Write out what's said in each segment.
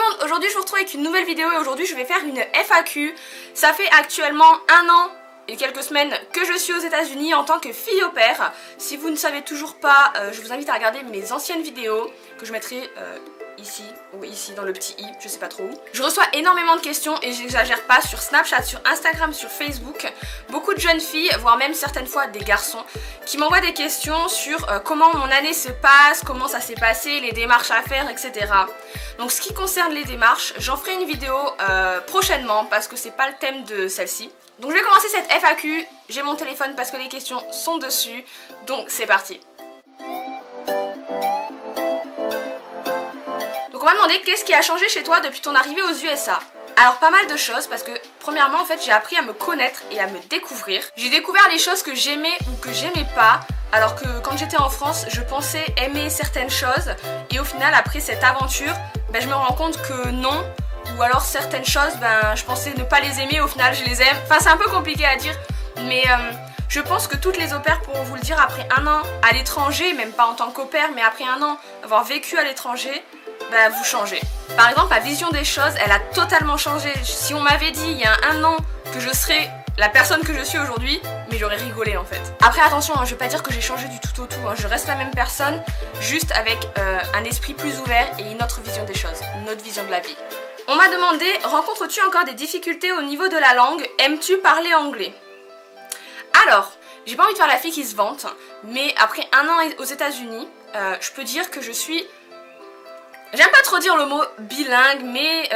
monde, aujourd'hui je vous retrouve avec une nouvelle vidéo et aujourd'hui je vais faire une FAQ. Ça fait actuellement 1 an et quelques semaines que je suis aux États-Unis en tant que fille au pair. Si vous ne savez toujours pas, je vous invite à regarder mes anciennes vidéos que je mettrai ici ou ici dans le petit i, je sais pas trop où. Je reçois énormément de questions et j'exagère pas sur Snapchat, sur Instagram, sur Facebook. Beaucoup de jeunes filles, voire même certaines fois des garçons, qui m'envoient des questions sur comment mon année se passe, comment ça s'est passé, les démarches à faire, etc. Donc ce qui concerne les démarches, j'en ferai une vidéo prochainement parce que c'est pas le thème de celle-ci. Donc je vais commencer cette FAQ, j'ai mon téléphone parce que les questions sont dessus, donc c'est parti. Donc on m'a demandé qu'est-ce qui a changé chez toi depuis ton arrivée aux USA. Alors pas mal de choses parce que premièrement en fait j'ai appris à me connaître et à me découvrir. J'ai découvert les choses que j'aimais ou que j'aimais pas, alors que quand j'étais en France je pensais aimer certaines choses et au final après cette aventure je me rends compte que non, ou alors certaines choses je pensais ne pas les aimer, au final je les aime. Enfin c'est un peu compliqué à dire mais je pense que toutes les au pairs pourront vous le dire après 1 an à l'étranger, même pas en tant qu'au pair mais après 1 an avoir vécu à l'étranger, vous changez. Par exemple, ma vision des choses, elle a totalement changé. Si on m'avait dit il y a 1 an que je serais la personne que je suis aujourd'hui, mais j'aurais rigolé en fait. Après attention, je vais pas dire que j'ai changé du tout au tout, je reste la même personne, juste avec un esprit plus ouvert et une autre vision des choses, une autre vision de la vie. On m'a demandé, rencontres-tu encore des difficultés au niveau de la langue? Aimes-tu parler anglais? Alors, j'ai pas envie de faire la fille qui se vante, mais après 1 an aux États-Unis, je peux dire que je suis... J'aime pas trop dire le mot bilingue, mais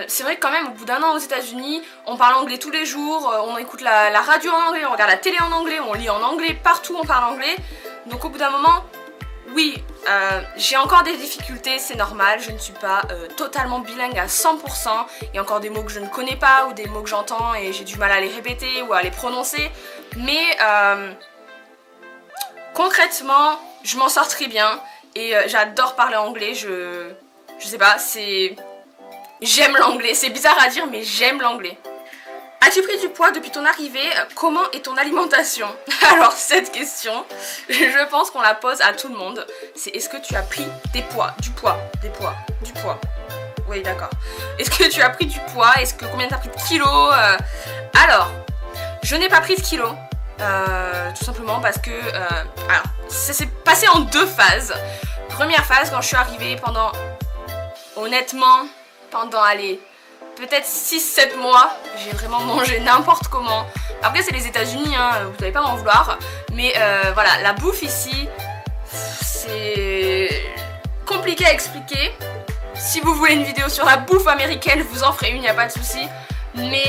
c'est vrai que quand même au bout d'1 an aux États-Unis, on parle anglais tous les jours, on écoute la radio en anglais, on regarde la télé en anglais, on lit en anglais, partout on parle anglais. Donc au bout d'un moment, oui, j'ai encore des difficultés, c'est normal, je ne suis pas totalement bilingue à 100%. Il y a encore des mots que je ne connais pas ou des mots que j'entends et j'ai du mal à les répéter ou à les prononcer. Mais concrètement, je m'en sors très bien et j'adore parler anglais, je sais pas, j'aime l'anglais, c'est bizarre à dire mais j'aime l'anglais. As-tu pris du poids depuis ton arrivée? Comment est ton alimentation? Alors cette question, je pense qu'on la pose à tout le monde. C'est est-ce que tu as pris des poids? Du poids. Oui d'accord. Est-ce que tu as pris du poids? Combien tu as pris de kilos? Alors, je n'ai pas pris de kilos. Tout simplement parce que alors, ça s'est passé en 2 phases. Première phase, quand je suis arrivée honnêtement, pendant peut-être 6-7 mois, j'ai vraiment mangé n'importe comment. Après c'est les États-Unis, vous n'allez pas m'en vouloir, mais voilà, la bouffe ici, c'est compliqué à expliquer. Si vous voulez une vidéo sur la bouffe américaine, je vous en ferai une, y a pas de souci. Mais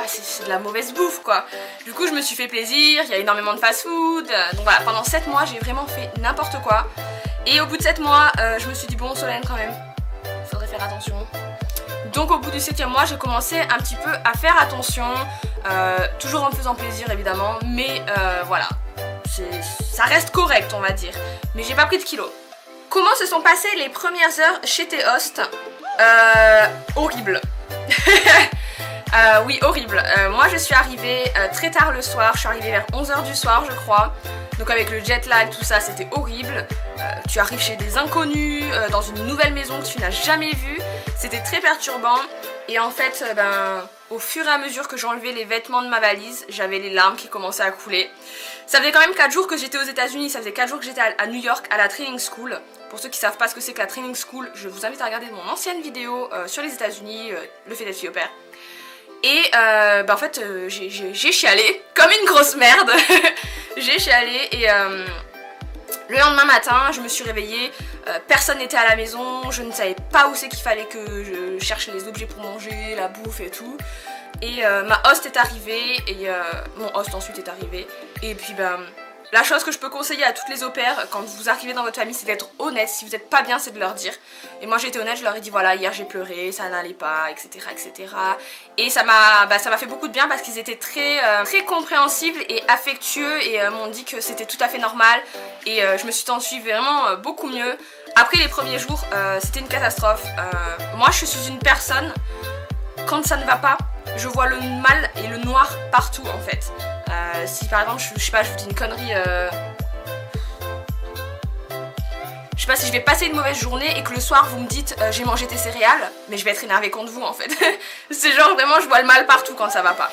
c'est de la mauvaise bouffe quoi. Du coup je me suis fait plaisir, il y a énormément de fast food. Donc voilà, pendant 7 mois j'ai vraiment fait n'importe quoi. Et au bout de 7 mois je me suis dit bon Solène quand même, faudrait faire attention. Donc au bout du 7e mois j'ai commencé un petit peu à faire attention, toujours en me faisant plaisir évidemment. Mais voilà, ça reste correct on va dire. Mais j'ai pas pris de kilos. Comment se sont passées les premières heures chez tes hosts? Horrible. Oui, horrible. Moi je suis arrivée très tard le soir, je suis arrivée vers 11h du soir je crois. Donc avec le jet lag, tout ça, c'était horrible. Tu arrives chez des inconnus, dans une nouvelle maison que tu n'as jamais vue. C'était très perturbant. Et en fait, au fur et à mesure que j'enlevais les vêtements de ma valise, j'avais les larmes qui commençaient à couler. Ça faisait quand même 4 jours que j'étais aux États-Unis, ça faisait 4 jours que j'étais à New York, à la training school. Pour ceux qui savent pas ce que c'est que la training school, je vous invite à regarder mon ancienne vidéo sur les États-Unis, le fait d'être fille au pair. Et en fait j'ai chialé comme une grosse merde. J'ai chialé et le lendemain matin je me suis réveillée, personne n'était à la maison, je ne savais pas où c'est qu'il fallait que je cherche les objets pour manger, la bouffe et tout. Et ma host est arrivée et mon host ensuite est arrivé. Et puis la chose que je peux conseiller à toutes les au pairs quand vous arrivez dans votre famille, c'est d'être honnête. Si vous n'êtes pas bien, c'est de leur dire. Et moi j'étais honnête, je leur ai dit voilà, hier j'ai pleuré, ça n'allait pas, etc. etc. Et ça m'a fait beaucoup de bien parce qu'ils étaient très compréhensibles et affectueux et m'ont dit que c'était tout à fait normal. Et je me suis sentie vraiment beaucoup mieux. Après les premiers jours, c'était une catastrophe. Moi je suis une personne, quand ça ne va pas, je vois le mal et le noir partout en fait. Si par exemple, je sais pas, je vous dis une connerie, Je sais pas si je vais passer une mauvaise journée et que le soir vous me dites j'ai mangé tes céréales, mais je vais être énervée contre vous en fait. C'est genre vraiment je vois le mal partout quand ça va pas.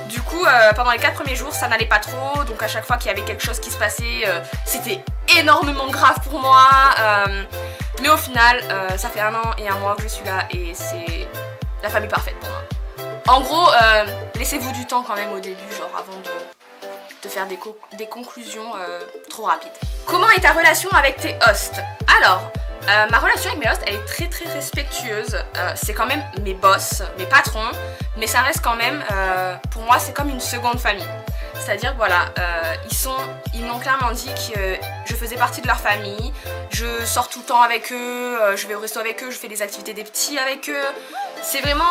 Du coup pendant les 4 premiers jours ça n'allait pas trop, donc à chaque fois qu'il y avait quelque chose qui se passait c'était énormément grave pour moi. Mais au final ça fait 1 an et 1 mois que je suis là et c'est la famille parfaite pour moi. En gros laissez-vous du temps quand même au début, genre avant de faire des conclusions trop rapides. Comment est ta relation avec tes hosts? Alors, ma relation avec mes hosts, elle est très très respectueuse. C'est quand même mes boss, mes patrons, mais ça reste quand même, pour moi, c'est comme une seconde famille. C'est-à-dire, voilà, ils m'ont clairement dit que je faisais partie de leur famille. Je sors tout le temps avec eux, je vais au resto avec eux, je fais des activités des petits avec eux. C'est vraiment...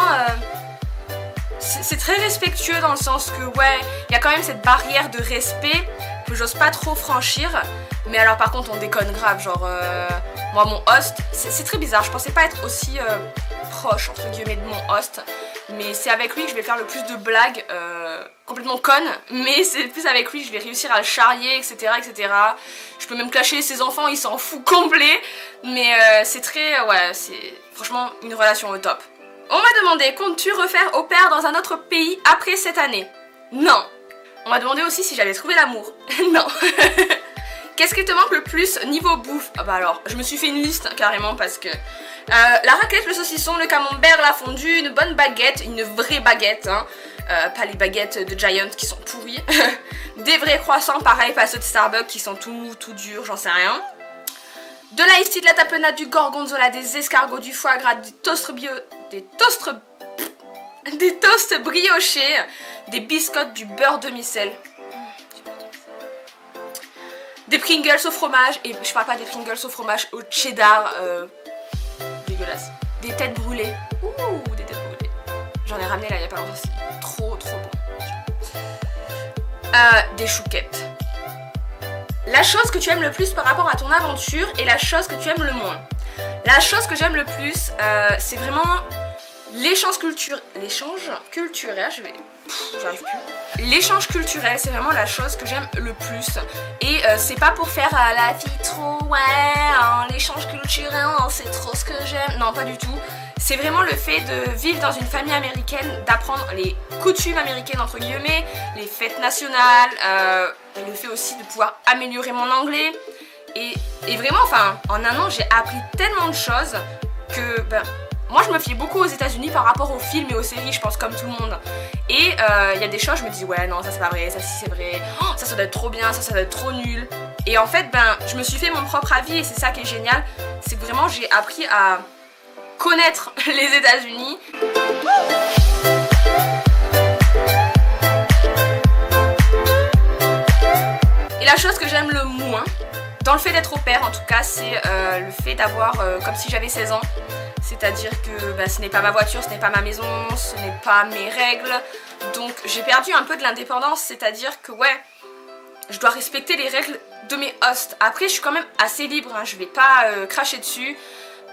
c'est très respectueux dans le sens que ouais, il y a quand même cette barrière de respect que j'ose pas trop franchir. Mais alors par contre on déconne grave, genre moi mon host, c'est très bizarre, je pensais pas être aussi proche entre guillemets de mon host. Mais c'est avec lui que je vais faire le plus de blagues complètement connes. Mais c'est plus avec lui que je vais réussir à le charrier, etc. etc. Je peux même clasher ses enfants, il s'en fout complet. Mais c'est très, ouais, c'est franchement une relation au top. On m'a demandé, comptes-tu refaire au pair dans un autre pays après cette année? Non. On m'a demandé aussi si j'allais trouver l'amour. Non. Qu'est-ce qui te manque le plus niveau bouffe? Ah bah alors, je me suis fait une liste carrément parce que la raclette, le saucisson, le camembert, la fondue, une bonne baguette, une vraie baguette, hein. Pas les baguettes de Giant qui sont pourries. Des vrais croissants, pareil, pas ceux de Starbucks qui sont tout durs, j'en sais rien. De l'ice tea, de la tapenade, du gorgonzola, des escargots, du foie gras, des toasts briochés, des biscottes, du beurre demi-sel, des Pringles au fromage, et je parle pas des Pringles au fromage au cheddar, dégueulasse, des têtes brûlées, ouh, des têtes brûlées, j'en ai ramené là il y a pas longtemps, c'est trop bon, des chouquettes. La chose que tu aimes le plus par rapport à ton aventure et la chose que tu aimes le moins. La chose que j'aime le plus, c'est vraiment l'échange culturel. J'arrive plus. L'échange culturel, c'est vraiment la chose que j'aime le plus. Et c'est pas pour faire la fille trop, ouais, hein, l'échange culturel, hein, c'est trop ce que j'aime. Non, pas du tout. C'est vraiment le fait de vivre dans une famille américaine, d'apprendre les coutumes américaines entre guillemets, les fêtes nationales, et le fait aussi de pouvoir améliorer mon anglais. Et vraiment, enfin, en 1 an, j'ai appris tellement de choses que, ben, moi je me fie beaucoup aux États-Unis par rapport aux films et aux séries, je pense comme tout le monde. Et il y a des choses, je me dis ouais non ça c'est pas vrai, ça si c'est vrai, oh, ça doit être trop bien, ça doit être trop nul. Et en fait ben je me suis fait mon propre avis et c'est ça qui est génial, c'est que vraiment j'ai appris à connaître les États-Unis. Et la chose que j'aime le moins, dans le fait d'être au pair en tout cas, c'est le fait d'avoir comme si j'avais 16 ans. C'est-à-dire que bah, ce n'est pas ma voiture, ce n'est pas ma maison, ce n'est pas mes règles. Donc j'ai perdu un peu de l'indépendance, c'est-à-dire que ouais, je dois respecter les règles de mes hosts. Après je suis quand même assez libre, hein, je vais pas cracher dessus.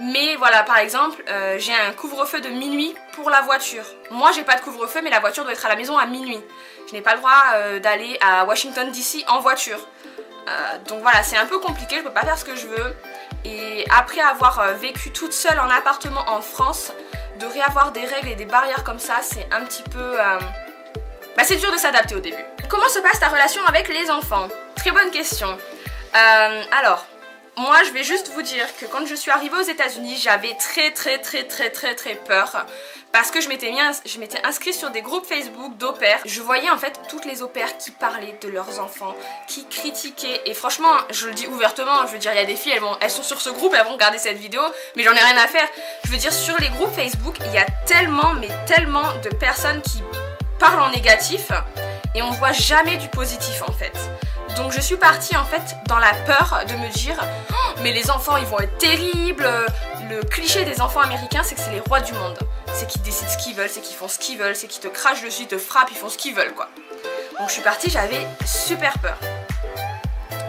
Mais voilà, par exemple, j'ai un couvre-feu de minuit pour la voiture. Moi j'ai pas de couvre-feu mais la voiture doit être à la maison à minuit. Je n'ai pas le droit d'aller à Washington DC en voiture. Donc voilà, c'est un peu compliqué, je peux pas faire ce que je veux. Et après avoir vécu toute seule en appartement en France, de réavoir des règles et des barrières comme ça, c'est un petit peu... Bah c'est dur de s'adapter au début. Comment se passe ta relation avec les enfants? Très bonne question. Alors, moi je vais juste vous dire que quand je suis arrivée aux États-Unis, j'avais très peur. Parce que je m'étais inscrite sur des groupes Facebook d'au pair. Je voyais en fait toutes les au pairs qui parlaient de leurs enfants, qui critiquaient. Et franchement, je le dis ouvertement, je veux dire, il y a des filles, elles sont sur ce groupe, elles vont regarder cette vidéo, mais j'en ai rien à faire. Je veux dire, sur les groupes Facebook, il y a tellement, mais tellement de personnes qui parlent en négatif et on voit jamais du positif en fait. Donc je suis partie en fait dans la peur de me dire oh, mais les enfants ils vont être terribles. Le cliché des enfants américains c'est que c'est les rois du monde. C'est qu'ils décident ce qu'ils veulent, c'est qu'ils font ce qu'ils veulent, c'est qu'ils te crachent dessus, ils te frappent, ils font ce qu'ils veulent quoi. Donc je suis partie, j'avais super peur.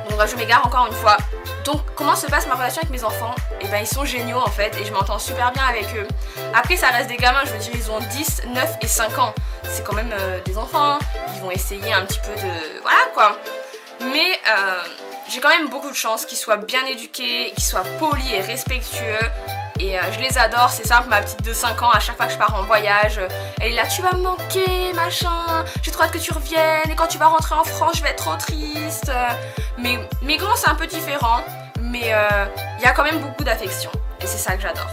Donc je m'égare encore une fois. Donc comment se passe ma relation avec mes enfants? Et ben ils sont géniaux en fait et je m'entends super bien avec eux. Après ça reste des gamins, je veux dire ils ont 10, 9 et 5 ans. C'est quand même des enfants, ils vont essayer un petit peu de... Voilà quoi. Mais j'ai quand même beaucoup de chance qu'ils soient bien éduqués, qu'ils soient polis et respectueux. Et je les adore, c'est simple, ma petite de 5 ans, à chaque fois que je pars en voyage, elle est là, tu vas me manquer, machin, j'ai trop hâte que tu reviennes, et quand tu vas rentrer en France, je vais être trop triste. Mais mes grands, c'est un peu différent, mais il y a quand même beaucoup d'affection, et c'est ça que j'adore.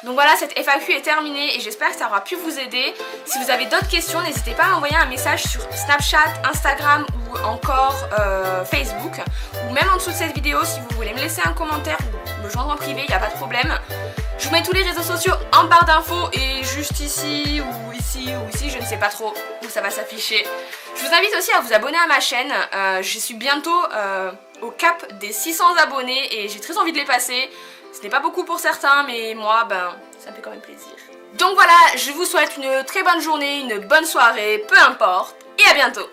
Donc voilà, cette FAQ est terminée et j'espère que ça aura pu vous aider. Si vous avez d'autres questions, n'hésitez pas à m'envoyer un message sur Snapchat, Instagram ou encore Facebook. Ou même en dessous de cette vidéo si vous voulez me laisser un commentaire ou me joindre en privé, il n'y a pas de problème. Je vous mets tous les réseaux sociaux en barre d'infos et juste ici ou ici ou ici, je ne sais pas trop où ça va s'afficher. Je vous invite aussi à vous abonner à ma chaîne. Je suis bientôt au cap des 600 abonnés et j'ai très envie de les passer. Ce n'est pas beaucoup pour certains, mais moi, ça me fait quand même plaisir. Donc voilà, je vous souhaite une très bonne journée, une bonne soirée, peu importe, et à bientôt!